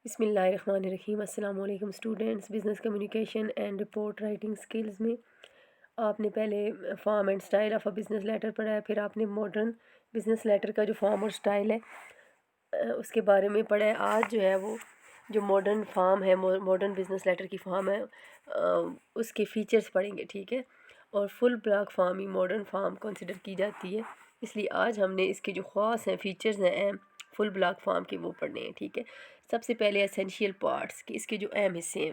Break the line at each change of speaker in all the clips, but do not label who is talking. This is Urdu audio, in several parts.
بسم اللہ الرحمن الرحیم۔ السلام علیکم students. Business communication and report writing skills میں آپ نے پہلے form and style of a business letter پڑھا ہے، پھر آپ نے ماڈرن بزنس لیٹر کا جو فارم اور سٹائل ہے اس کے بارے میں پڑھا ہے۔ آج جو ہے وہ جو ماڈرن فارم ہے، ماڈرن بزنس لیٹر کی فارم ہے، اس کے فیچرز پڑھیں گے، ٹھیک ہے۔ اور فل بلاک فارم ہی ماڈرن فارم کنسیڈر کی جاتی ہے، اس لیے آج ہم نے اس کے جو خاص ہیں فیچرز ہیں اہم فل بلاک فارم کے وہ پڑھنے ہیں، ٹھیک ہے۔ سب سے پہلے اسینشیل پارٹس کہ اس کے جو اہم حصے ہیں،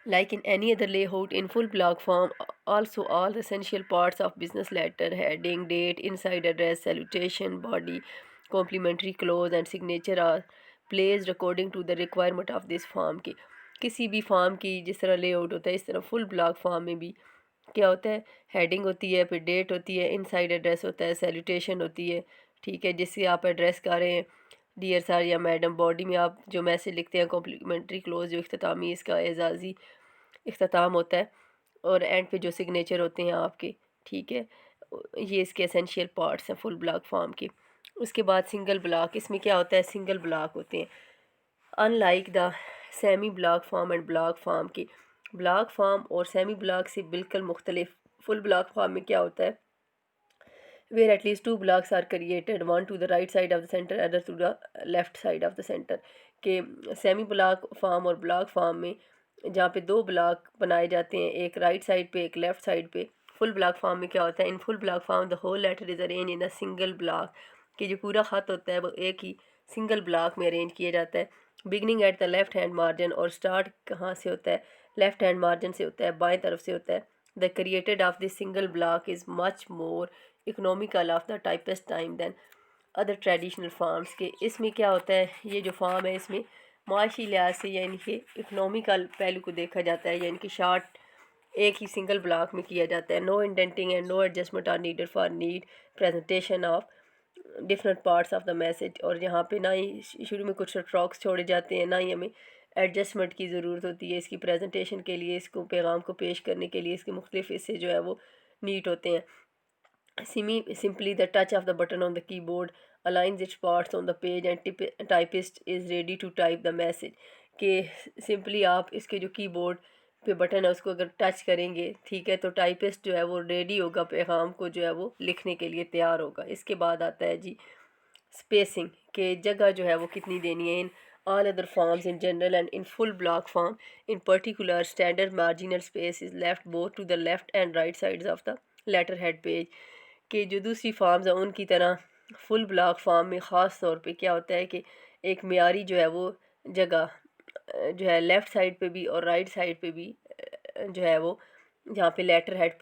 like in any other layout in full block form also all essential parts of business letter heading, date, inside address, salutation, body, complimentary close and signature are placed according to the requirement of this form کی کسی بھی فارم کی جس طرح لے آؤٹ ہوتا ہے اس طرح فل بلاک فارم میں بھی کیا ہوتا ہے، ہیڈنگ ہوتی ہے، پھر ڈیٹ ہوتی ہے، انسائڈ ایڈریس ہوتا ہے، سیلوٹیشن ہوتی ہے، ٹھیک ہے، جس سے آپ ایڈریس کر رہے ہیں ڈیئر سر یا میڈم، باڈی میں آپ جو میسج لکھتے ہیں، کمپلیمنٹری کلوز جو اختتامی اس کا اعزازی اختتام ہوتا ہے، اور اینڈ پہ جو سگنیچر ہوتے ہیں آپ کے، ٹھیک ہے، یہ اس کے اسینشیل پارٹس ہیں فل بلاک فارم کے۔ اس کے بعد سنگل بلاک، اس میں کیا ہوتا ہے، سنگل بلاک ہوتے ہیں، in like the semi block form and block form کی بلاک فارم اور سیمی بلاک سے بالکل مختلف فل بلاک فارم میں کیا ہوتا ہے، where at least two blocks are created, one to the right side of the center, other to the left side of the center، کہ سیمی بلاک فارم اور بلاک فارم میں جہاں پہ دو بلاک بنائے جاتے ہیں، ایک رائٹ سائڈ پہ ایک لیفٹ سائڈ پہ۔ فل بلاک فارم میں کیا ہوتا ہے، in full block form the whole letter is arrange in a single block, کہ جو پورا خط ہوتا ہے وہ ایک ہی سنگل بلاک میں ارینج کیا جاتا ہے، beginning at the left hand margin, اور سٹارٹ کہاں سے ہوتا ہے، لیفٹ ہینڈ مارجن سے ہوتا ہے، بائیں طرف سے ہوتا ہے۔ The credit of this single block is much more economical of the typist time than other traditional forms, کے اس میں کیا ہوتا ہے، یہ جو فارم ہے اس میں معاشی لحاظ سے یعنی کہ اکنامیکل پہلو کو دیکھا جاتا ہے، یعنی کہ شارٹ ایک ہی سنگل بلاک میں کیا جاتا ہے۔ No indenting and no adjustment are needed for need presentation of different parts of the message, اور یہاں پہ نہ ہی شروع میں کچھ اسٹروکس چھوڑے جاتے ہیں، نہ ہی ہمیں ایڈجسٹمنٹ کی ضرورت ہوتی ہے اس کی پریزنٹیشن کے لیے، اس کو پیغام کو پیش کرنے کے لیے اس کے مختلف حصے جو ہے وہ نیٹ ہوتے ہیں۔ Simply the touch of the button on the keyboard aligns its parts on the page and typist is ready to type the message، کہ سمپلی آپ اس کے جو کی بورڈ پہ بٹن ہے اس کو اگر ٹچ کریں گے، ٹھیک ہے، تو ٹائپسٹ جو ہے وہ ریڈی ہوگا، پیغام کو جو ہے وہ لکھنے کے لیے تیار ہوگا۔ اس کے بعد آتا ہے جی اسپیسنگ، کہ جگہ جو ہے وہ کتنی دینی ہے۔ ان all other forms in general and in full block form in particular standard marginal space is left both to the left and right sides of the letterhead page، کہ جو دوسری فارمز ہیں ان کی طرح فل بلاک فارم میں خاص طور پہ کیا ہوتا ہے کہ ایک معیاری جو ہے وہ جگہ جو ہے لیفٹ سائڈ پہ بھی اور رائٹ سائڈ پہ بھی جو ہے وہ جہاں پہ لیٹر ہیڈ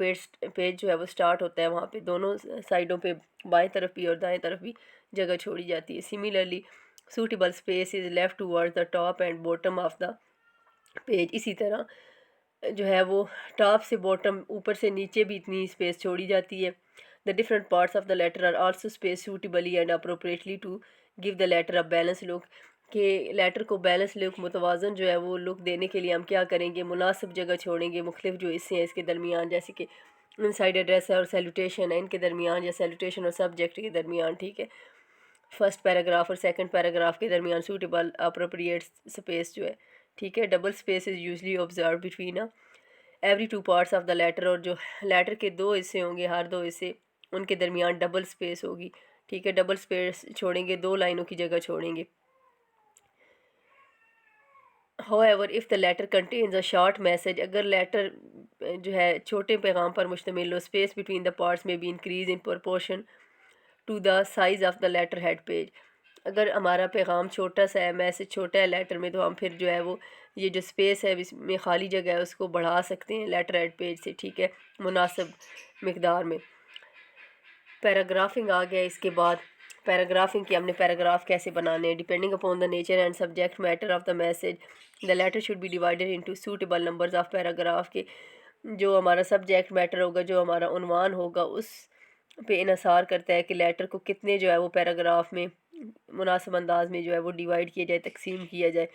پیج جو ہے وہ سٹارٹ ہوتا ہے وہاں پہ دونوں سائڈوں پہ بائیں طرف بھی اور دائیں طرف بھی جگہ چھوڑی جاتی ہے۔ Similarly suitable space is left toward the top and bottom of the page, اسی طرح جو ہے وہ ٹاپ سے باٹم اوپر سے نیچے بھی اتنی اسپیس چھوڑی جاتی ہے۔ The different parts of the letter are also spaced suitably and appropriately to give the letter a balanced look، کہ لیٹر کو بیلنس لک متوازن جو ہے وہ لک دینے کے لیے ہم کیا کریں گے، مناسب جگہ چھوڑیں گے مختلف جو حصے ہیں اس کے درمیان، جیسے کہ انسائڈ ایڈریس ہے اور سیلوٹیشن ہے ان کے درمیان، یا سیلوٹیشن اور سبجیکٹ کے درمیان، ٹھیک ہے، فرسٹ پیراگراف اور سیکنڈ پیراگراف کے درمیان سوٹیبل اپروپریٹ اسپیس جو ہے، ٹھیک ہے۔ Double space is usually observe between every two parts of the letter, اور جو لیٹر کے دو حصے ہوں گے، ہر دو حصے ان کے درمیان ڈبل اسپیس ہوگی، ٹھیک ہے، ڈبل اسپیس چھوڑیں گے، دو لائنوں کی جگہ چھوڑیں گے۔ However, if the letter contains a short message، اگر لیٹر جو ہے چھوٹے پیغام پر مشتمل ہو، اسپیس بٹوین دا پارٹس میں بھی increase in proportion to the size of the letter head page, اگر ہمارا پیغام چھوٹا سا ہے، میسج چھوٹا ہے لیٹر میں، تو ہم پھر جو ہے وہ یہ جو اسپیس ہے اس میں خالی جگہ ہے اس کو بڑھا سکتے ہیں لیٹر ہیڈ پیج سے، ٹھیک ہے، مناسب مقدار میں۔ پیراگرافنگ آ گیا اس کے بعد، پیراگرافنگ کی ہم نے پیراگراف کیسے بنانے ہیں، depending upon the nature and subject matter of the message the letter should be divided into suitable numbers of paragraph, کے جو ہمارا سبجیکٹ میٹر ہوگا، جو ہمارا عنوان ہوگا، اس پہ انحصار کرتا ہے کہ لیٹر کو کتنے جو ہے وہ پیراگراف میں مناسب انداز میں جو ہے وہ ڈیوائڈ کیا جائے، تقسیم کیا جائے۔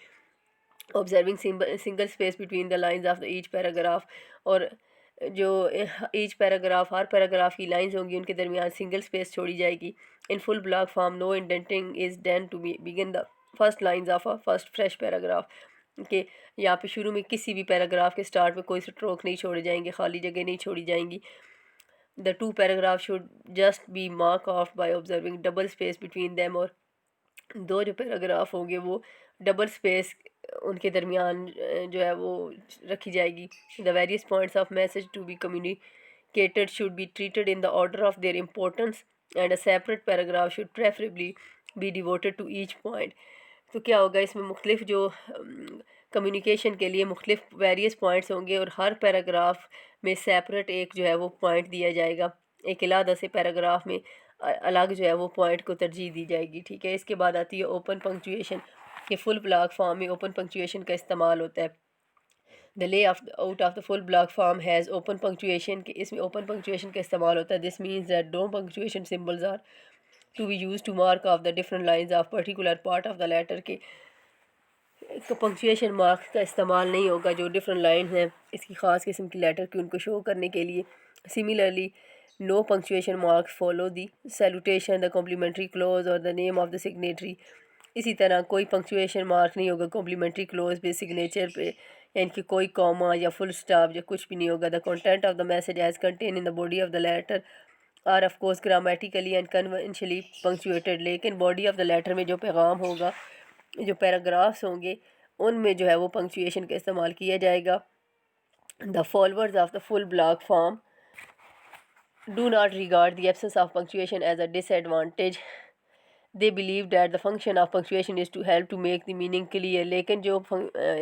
Observing single space between the lines of the each paragraph, اور جو ایچ پیراگراف ہر پیراگراف کی لائنز ہوں گی ان کے درمیان سنگل اسپیس چھوڑی جائے گی۔ In full block form no indenting is done to begin the first lines of a first fresh paragraph, کہ یہاں پہ شروع میں کسی بھی پیراگراف کے سٹارٹ میں کوئی اسٹروک نہیں چھوڑے جائیں گے، خالی جگہ نہیں چھوڑی جائیں گی. The two paragraphs should just be marked off by observing double space between them، اور دو جو پیراگراف ہوں گے وہ ڈبل اسپیس ان کے درمیان جو ہے وہ رکھی جائے گی. The various points of message to be communicated should be treated in the order of their importance and a separate paragraph should preferably be devoted to each point. تو کیا ہوگا اس میں مختلف جو کمیونیکیشن کے لیے مختلف ویریس پوائنٹس ہوں گے، اور ہر پیراگراف میں سیپریٹ ایک جو ہے وہ پوائنٹ دیا جائے گا، ایک علیحدہ سے پیراگراف میں الگ جو ہے وہ پوائنٹ کو ترجیح دی جائے گی. ٹھیک ہے. اس کے بعد آتی ہے اوپن پنکچویشن، کہ فل بلاک فارم میں اوپن پنکچویشن کا استعمال ہوتا ہے. The layout of the full block form has open punctuation، کہ اس میں اوپن پنکچویشن کا استعمال ہوتا ہے. This means that no punctuation symbols are to be used to mark off the different lines of particular part of the letter، کہ پنکچویشن مارک کا استعمال نہیں ہوگا جو ڈفرینٹ لائن ہیں اس کی خاص قسم کی لیٹر کی ان کو شو کرنے کے لیے. Similarly no punctuation marks follow the salutation, the complimentary clause or the name of the signatory. اسی طرح کوئی پنکچویشن مارک نہیں ہوگا کمپلیمنٹری کلوز پہ، سگنیچر پہ، یعنی کہ کوئی کوما یا فل اسٹاپ یا کچھ بھی نہیں ہوگا. The content of the message as contained in the body of the letter are of course grammatically and conventionally punctuated، لیکن باڈی آف دا لیٹر میں جو پیغام ہوگا، جو پیراگرافس ہوں گے، ان میں جو ہے وہ پنکچویشن کا استعمال کیا جائے گا. The followers of the full block form do not regard the absence of punctuation as a disadvantage. They believe that the function of punctuation is to help to make the meaning clear. لیکن جو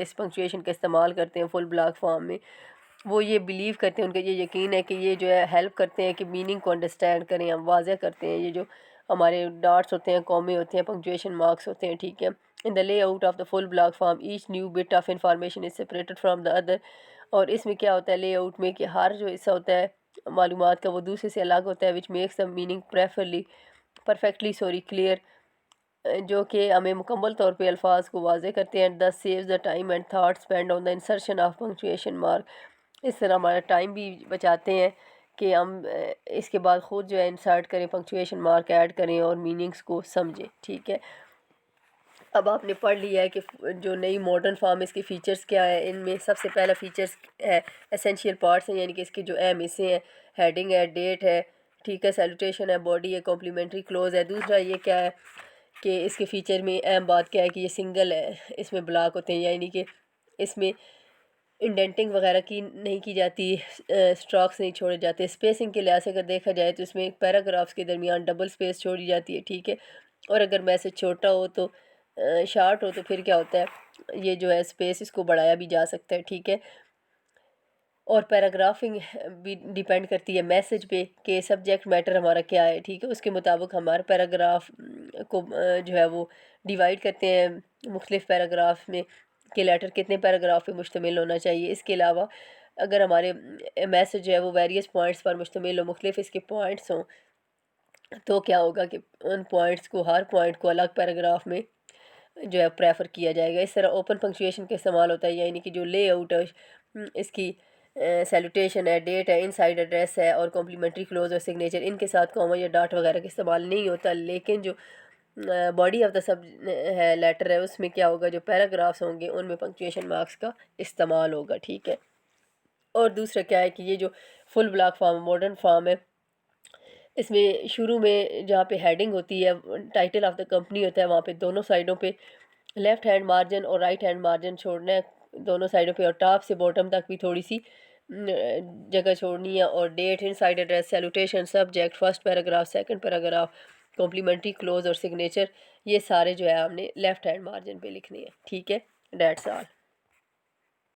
اس پنکچویشن کا استعمال کرتے ہیں فل بلاک فارم میں، وہ یہ بلیو کرتے ہیں، ان کا یہ یقین ہے کہ یہ جو ہے ہیلپ کرتے ہیں کہ میننگ کو انڈرسٹینڈ کریں، ہم واضح کرتے ہیں. یہ جو ہمارے ڈاٹس ہوتے ہیں، کومے ہوتے ہیں، پنکچویشن مارکس ہوتے ہیں. ٹھیک ہے. In the layout of the full block form each new bit of information is separated from the other. اور اس میں کیا ہوتا ہے لے آؤٹ میں، کہ ہر جو حصہ ہوتا ہے معلومات کا وہ دوسرے سے الگ ہوتا ہے. which makes the meaning perfectly clear، جو کہ ہمیں مکمل طور پہ الفاظ کو واضح کرتے ہیں. thus saves the time and thought spent on the insertion of punctuation mark. اس طرح ہمارا ٹائم بھی بچاتے ہیں کہ ہم اس کے بعد خود جو ہے انسرٹ کریں، پنکچویشن مارک ایڈ کریں اور میننگس کو سمجھیں. ٹھیک ہے. اب آپ نے پڑھ لیا ہے کہ جو نئی ماڈرن فارم اس کے فیچرز کیا ہیں. ان میں سب سے پہلا فیچرز ہے اسینشیل پارٹس ہیں، یعنی کہ اس کے جو اہم حصے ہیں. ہیڈنگ ہے، ڈیٹ ہے، ٹھیک ہے، سیلوٹیشن ہے، باڈی ہے، کمپلیمنٹری کلوز ہے. دوسرا یہ کیا ہے کہ اس کے فیچر میں اہم بات کیا ہے کہ یہ سنگل ہے، اس میں بلاک ہوتے ہیں، یعنی کہ اس میں انڈینٹنگ وغیرہ کی نہیں کی جاتی، اسٹراکس نہیں چھوڑے جاتے. اسپیسنگ کے لحاظ سے اگر دیکھا جائے تو اس میں پیراگرافس کے درمیان ڈبل اسپیس چھوڑی جاتی ہے. ٹھیک ہے. اور اگر میسج چھوٹا ہو تو شارٹ ہو تو پھر کیا ہوتا ہے، یہ جو ہے اسپیس اس کو بڑھایا بھی جا سکتا ہے. ٹھیک ہے. اور پیراگرافنگ بھی ڈیپینڈ کرتی ہے میسج پہ کہ سبجیکٹ میٹر ہمارا کیا ہے. ٹھیک ہے. اس کے مطابق ہمارا پیراگراف کو جو ہے وہ ڈیوائڈ کرتے ہیں مختلف پیراگراف میں کہ لیٹر کتنے پیراگراف پہ مشتمل ہونا چاہیے. اس کے علاوہ اگر ہمارے میسج جو ہے وہ ویریس پوائنٹس پر مشتمل ہو، مختلف اس کے پوائنٹس ہوں، تو کیا ہوگا کہ ان پوائنٹس کو، ہر پوائنٹ کو الگ پیراگراف میں جو ہے پریفر کیا جائے گا. اس طرح اوپن پنکچویشن کا استعمال ہوتا ہے، یعنی کہ جو لے آؤٹ ہے اس کی سیلوٹیشن ہے، ڈیٹ ہے، انسائڈ ایڈریس ہے اور کمپلیمنٹری کلوز اور سگنیچر، ان کے ساتھ کوما یا ڈاٹ وغیرہ کا استعمال نہیں ہوتا. لیکن جو باڈی آف دا سب ہے لیٹر ہے، اس میں کیا ہوگا، جو پیراگرافس ہوں گے ان میں پنکچویشن مارکس کا استعمال ہوگا. ٹھیک ہے. اور دوسرا کیا ہے کہ یہ جو فل بلاک فارم ماڈرن فارم ہے، اس میں شروع میں جہاں پہ ہیڈنگ ہوتی ہے، ٹائٹل آف دا کمپنی ہوتا ہے، وہاں پہ دونوں سائڈوں پہ لیفٹ ہینڈ مارجن اور رائٹ ہینڈ مارجن چھوڑنا ہے دونوں سائڈوں پہ، اور ٹاپ سے باٹم تک بھی تھوڑی سی جگہ چھوڑنی ہے. اور date, inside address, salutation, subject, first paragraph, second paragraph, complimentary close اور سگنیچر، یہ سارے جو ہے ہم نے لیفٹ ہینڈ مارجن پہ لکھنے ہیں. ٹھیک ہے. That's all.